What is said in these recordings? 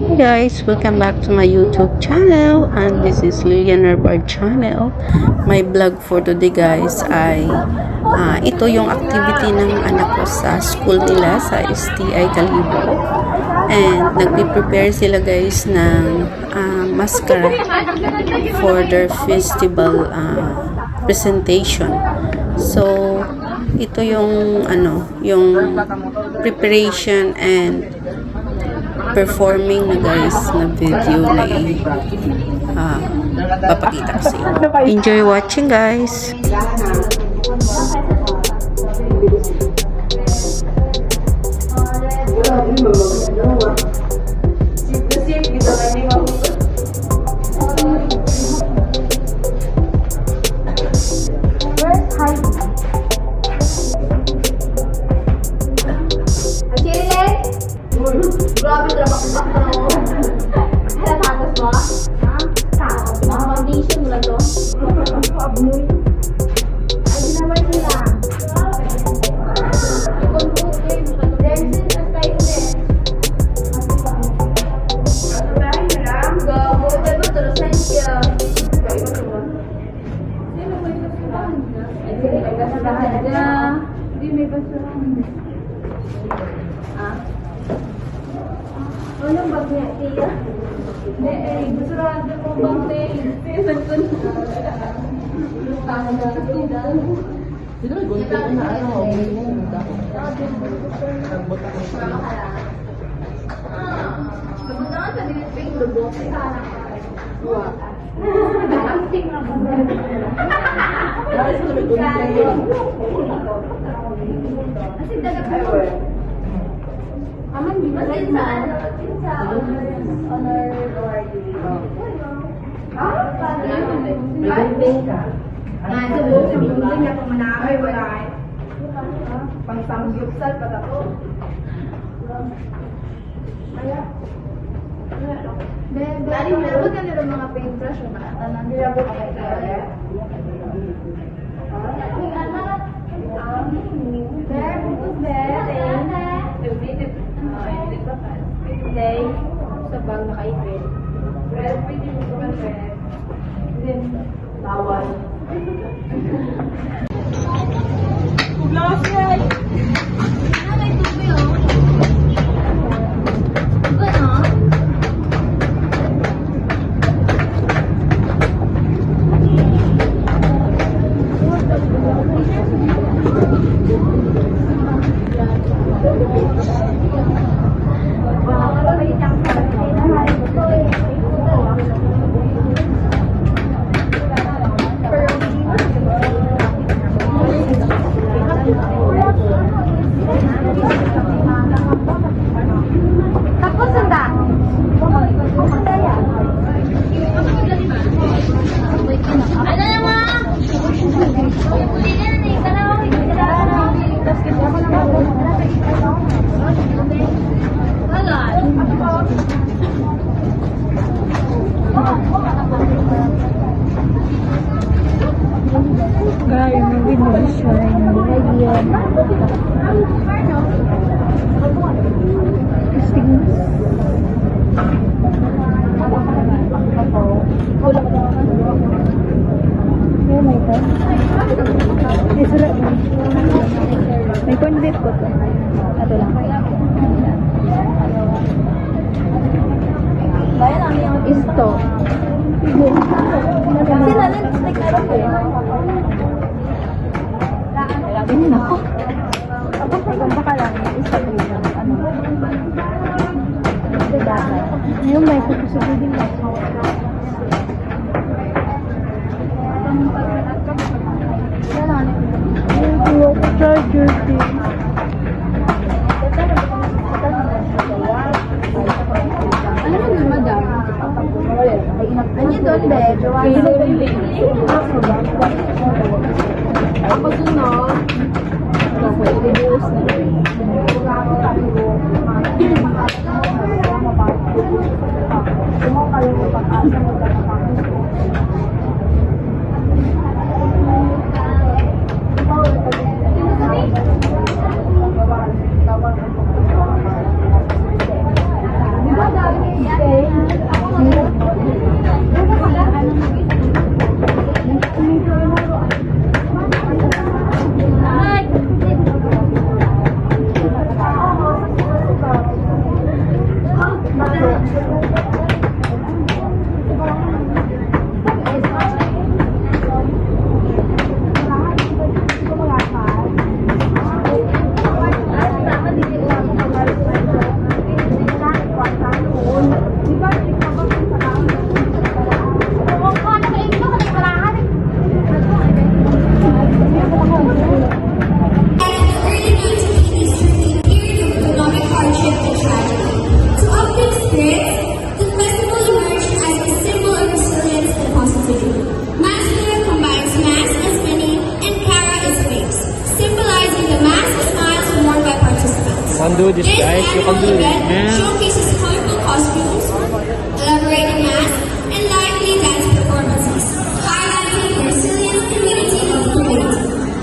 Hey guys, welcome back to my YouTube channel, and this is Lilian Herbard channel. My vlog for today guys ay ito yung activity ng anak ko sa school nila sa STI Kalibo, and nagpe-prepare sila guys ng mascara for their festival presentation. So ito yung yung preparation and performing na guys na video na papakita ko sa inyo. Enjoy watching guys! Grabe trabaho mo. Tapos mo? Ha? Mga foundation mo lang to? Abnoy. Ay, ginawa sila. Anong bag niya, Tia? Hindi, gusto mo bang tayo? Tiyasan ko na. Sino may gunting na ano? Kapag naman sa diniping lubok, sana ka. Acting na ba? Dahil sino may gunting? Kasi dagat ko. Aman, di ba? Honor award. May gunting ka. Ito buong sa gunting na pamanakay, wala eh. Pang-samgyupsal pa ako. Dari, meron ka nila mga paintbrush o na? Nilabot ka kaya? There, butos there. Day, sa bag nakaipin. Red, pwede mo sa red. Then, tawal. Puglawas yan! May tubi oh. Diba no? Tapos ang ano naman? Uli na rin. Guys, may window siya. May convert ko to. Ito lang. Bayan namin yung Isto. kasi na-lipstick na rin eh. Ganyan ako. Tapos maganda ka lang. Isto ko yun. Ano? Ito dati. Yung may kukusubidin mo. Charger thing. Ano mo na, madam? Ano doon, be? Ako sunod. Reduce na rin. Di ba dami? can do this, guys. You can do this, man. Showcases colorful costumes, elaborate masks, and lively dance performances, highlighting the resilient community of Kuwait,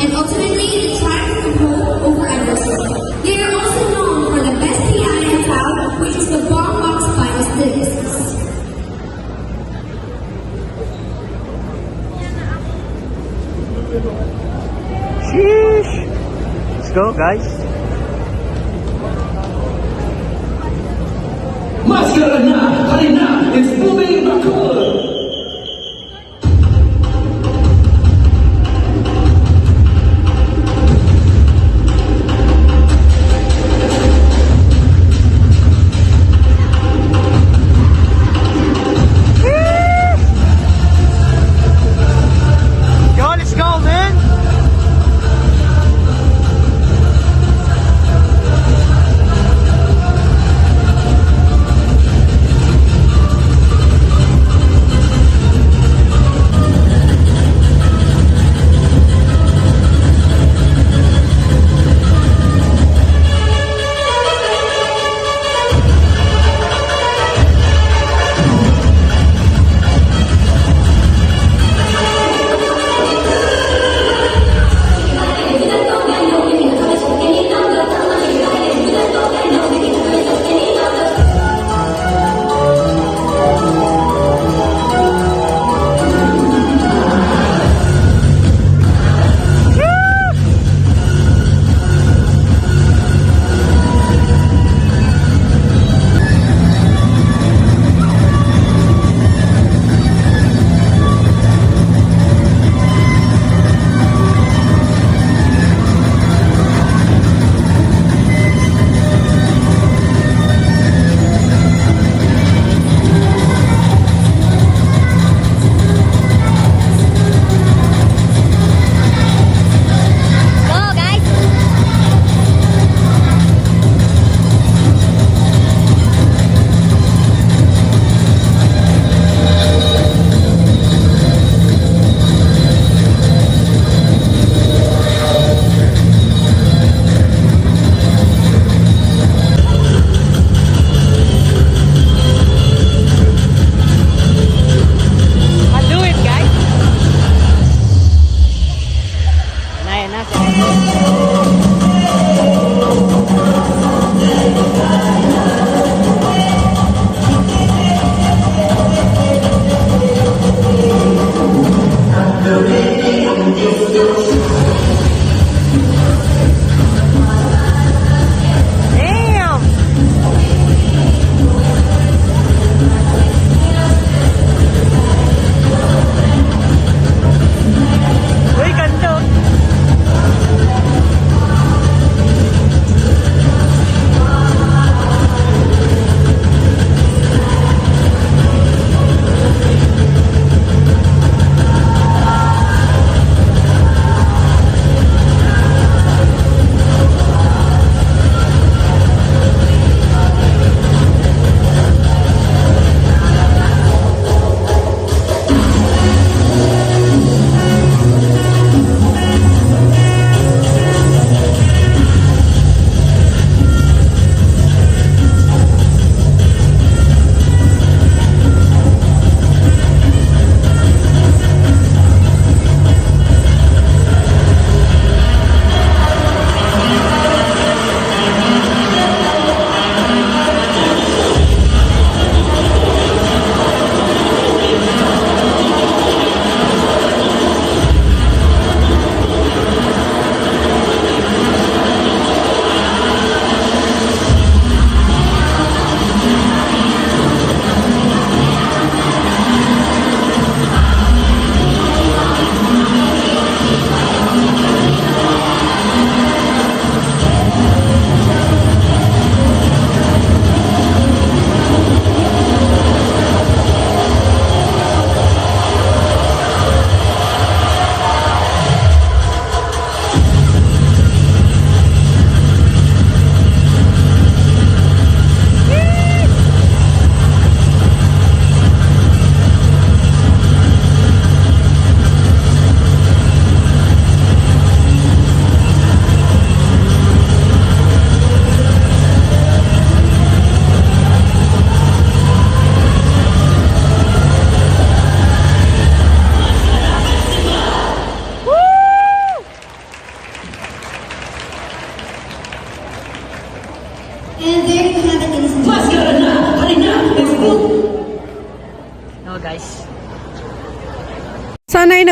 and ultimately the triumph of hope over adversity. They are also known for the best PI in town, which is the Bombbox finest delicacies. Sheesh. Let's go, guys. Masyarakat Harina is moving backward. Yo, let's go, man.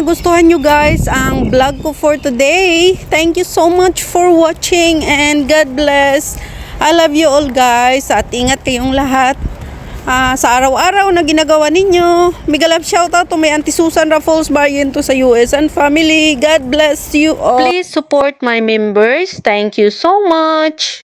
nagustuhan nyo guys ang vlog ko for today. Thank you so much for watching and God bless. I love you all guys. At ingat kayong lahat. Sa araw-araw na ginagawa ninyo. Mega love shoutout to my Auntie Susan Raffles Barriento sa US and family. God bless you all. Please support my members. Thank you so much.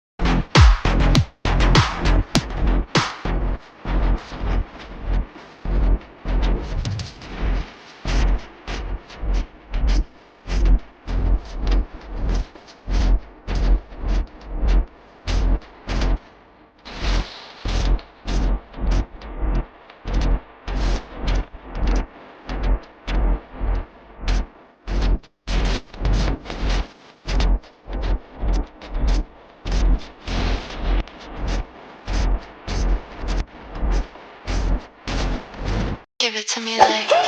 Give it to me like